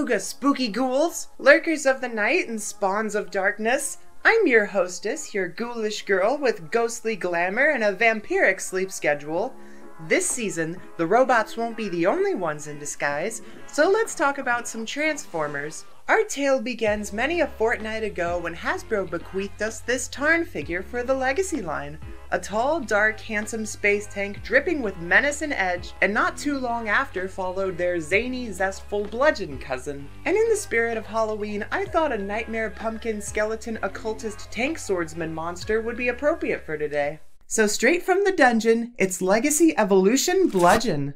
Awooga spooky ghouls, lurkers of the night and spawns of darkness. I'm your hostess, your ghoulish girl with ghostly glamour and a vampiric sleep schedule. This season, the robots won't be the only ones in disguise, so let's talk about some Transformers. Our tale begins many a fortnight ago when Hasbro bequeathed us this Tarn figure for the Legacy line. A tall, dark, handsome space tank dripping with menace and edge, and not too long after followed their zany, zestful Bludgeon cousin. And in the spirit of Halloween, I thought a nightmare pumpkin skeleton occultist tank swordsman monster would be appropriate for today. So straight from the dungeon, it's Legacy Evolution Bludgeon.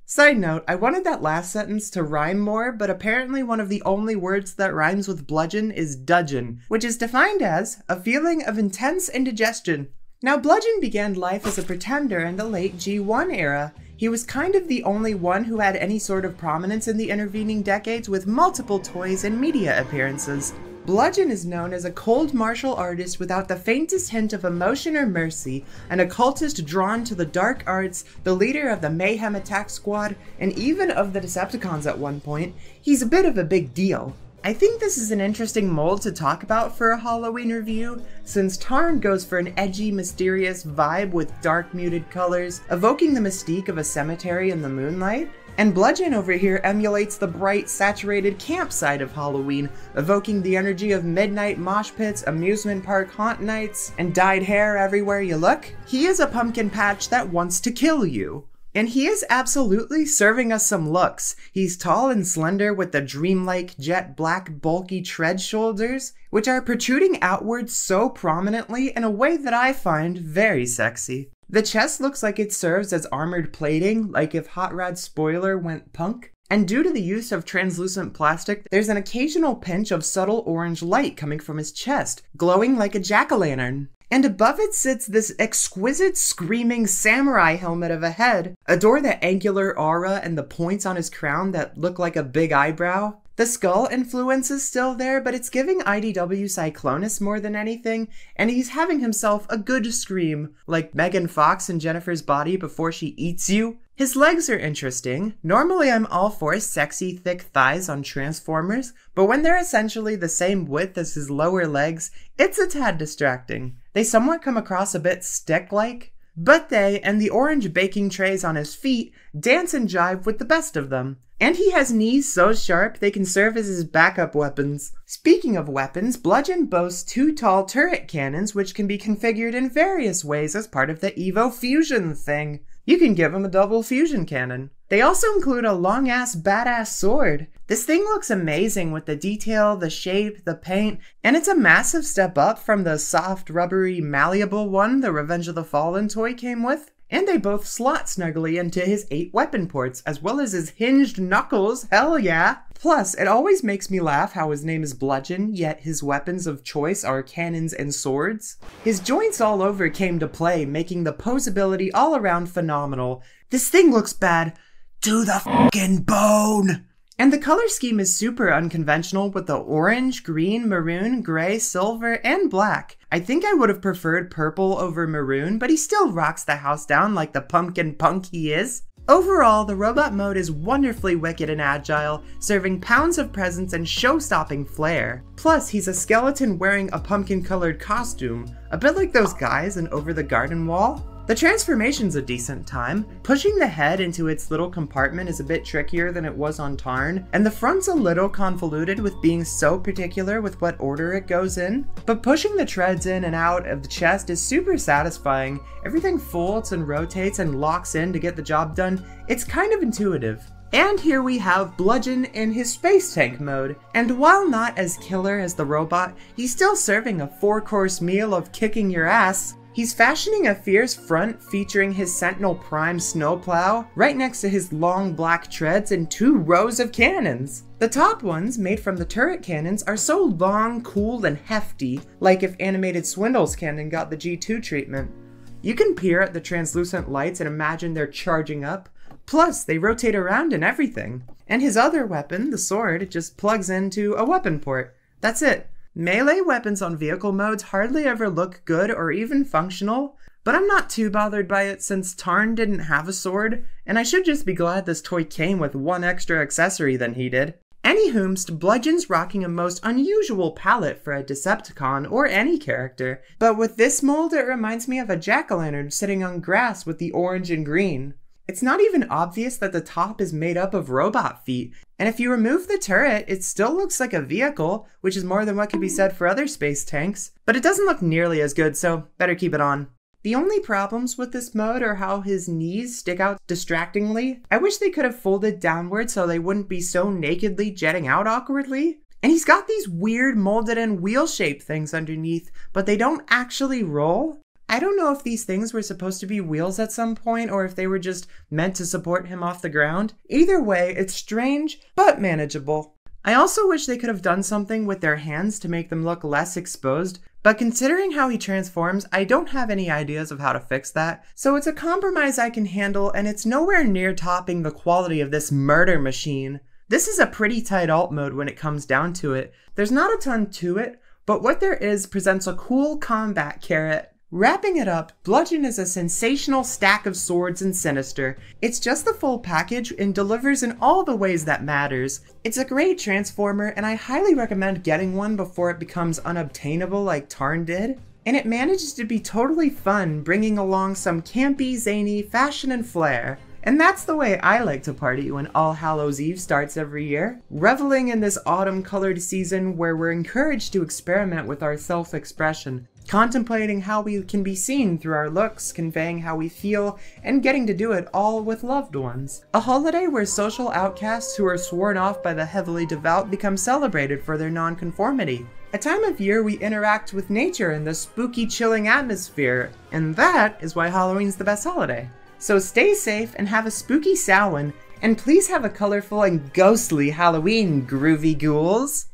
Side note, I wanted that last sentence to rhyme more, but apparently one of the only words that rhymes with bludgeon is dudgeon, which is defined as a feeling of intense indigestion. Now, Bludgeon began life as a pretender in the late G1 era. He was kind of the only one who had any sort of prominence in the intervening decades with multiple toys and media appearances. Bludgeon is known as a cold martial artist without the faintest hint of emotion or mercy, an occultist drawn to the dark arts, the leader of the Mayhem Attack Squad, and even of the Decepticons at one point. He's a bit of a big deal. I think this is an interesting mold to talk about for a Halloween review, since Tarn goes for an edgy, mysterious vibe with dark muted colors, evoking the mystique of a cemetery in the moonlight. And Bludgeon over here emulates the bright, saturated camp side of Halloween, evoking the energy of midnight mosh pits, amusement park haunt nights, and dyed hair everywhere you look. He is a pumpkin patch that wants to kill you. And he is absolutely serving us some looks. He's tall and slender with the dreamlike, jet black, bulky tread shoulders, which are protruding outwards so prominently in a way that I find very sexy. The chest looks like it serves as armored plating, like if Hot Rod's spoiler went punk. And due to the use of translucent plastic, there's an occasional pinch of subtle orange light coming from his chest, glowing like a jack-o'-lantern. And above it sits this exquisite screaming samurai helmet of a head. Adore the angular aura and the points on his crown that look like a big eyebrow. The skull influence is still there, but it's giving IDW Cyclonus more than anything, and he's having himself a good scream, like Megan Fox in Jennifer's Body before she eats you. His legs are interesting. Normally I'm all for sexy, thick thighs on Transformers, but when they're essentially the same width as his lower legs, it's a tad distracting. They somewhat come across a bit stick-like, but they, and the orange baking trays on his feet, dance and jive with the best of them. And he has knees so sharp they can serve as his backup weapons. Speaking of weapons, Bludgeon boasts two tall turret cannons which can be configured in various ways as part of the Evo Fusion thing. You can give him a double fusion cannon. They also include a long-ass badass sword. This thing looks amazing with the detail, the shape, the paint, and it's a massive step up from the soft, rubbery, malleable one the Revenge of the Fallen toy came with. And they both slot snugly into his 8 weapon ports, as well as his hinged knuckles, hell yeah! Plus, it always makes me laugh how his name is Bludgeon, yet his weapons of choice are cannons and swords. His joints all over came to play, making the posability all around phenomenal. This thing looks bad to the fucking bone! And the color scheme is super unconventional with the orange, green, maroon, gray, silver, and black. I think I would have preferred purple over maroon, but he still rocks the house down like the pumpkin punk he is. Overall, the robot mode is wonderfully wicked and agile, serving pounds of presence and show-stopping flair. Plus, he's a skeleton wearing a pumpkin-colored costume, a bit like those guys in Over the Garden Wall. The transformation's a decent time. Pushing the head into its little compartment is a bit trickier than it was on Tarn, and the front's a little convoluted with being so particular with what order it goes in. But pushing the treads in and out of the chest is super satisfying. Everything folds and rotates and locks in to get the job done. It's kind of intuitive. And here we have Bludgeon in his space tank mode. And while not as killer as the robot, he's still serving a 4-course meal of kicking your ass. He's fashioning a fierce front featuring his Sentinel Prime snowplow right next to his long black treads and 2 rows of cannons. The top ones, made from the turret cannons, are so long, cool, and hefty, like if Animated Swindle's cannon got the G2 treatment. You can peer at the translucent lights and imagine they're charging up. Plus, they rotate around and everything. And his other weapon, the sword, just plugs into a weapon port. That's it. Melee weapons on vehicle modes hardly ever look good or even functional, but I'm not too bothered by it since Tarn didn't have a sword, and I should just be glad this toy came with one extra accessory than he did. Anyhoomst, Bludgeon's rocking a most unusual palette for a Decepticon or any character, but with this mold it reminds me of a jack-o'-lantern sitting on grass with the orange and green. It's not even obvious that the top is made up of robot feet, and if you remove the turret, it still looks like a vehicle, which is more than what could be said for other space tanks, but it doesn't look nearly as good, so better keep it on. The only problems with this mode are how his knees stick out distractingly. I wish they could have folded downward so they wouldn't be so nakedly jetting out awkwardly. And he's got these weird molded in wheel-shaped things underneath, but they don't actually roll. I don't know if these things were supposed to be wheels at some point or if they were just meant to support him off the ground. Either way, it's strange, but manageable. I also wish they could have done something with their hands to make them look less exposed, but considering how he transforms, I don't have any ideas of how to fix that, so it's a compromise I can handle, and it's nowhere near topping the quality of this murder machine. This is a pretty tight alt mode when it comes down to it. There's not a ton to it, but what there is presents a cool combat carrot. Wrapping it up, Bludgeon is a sensational stack of swords and sinister. It's just the full package and delivers in all the ways that matters. It's a great Transformer, and I highly recommend getting one before it becomes unobtainable like Tarn did. And it manages to be totally fun, bringing along some campy, zany fashion and flair. And that's the way I like to party when All Hallows Eve starts every year, reveling in this autumn-colored season where we're encouraged to experiment with our self-expression, contemplating how we can be seen through our looks, conveying how we feel, and getting to do it all with loved ones. A holiday where social outcasts who are sworn off by the heavily devout become celebrated for their nonconformity. A time of year we interact with nature in the spooky, chilling atmosphere, and that is why Halloween's the best holiday. So stay safe and have a spooky Samhain, and please have a colorful and ghostly Halloween, groovy ghouls!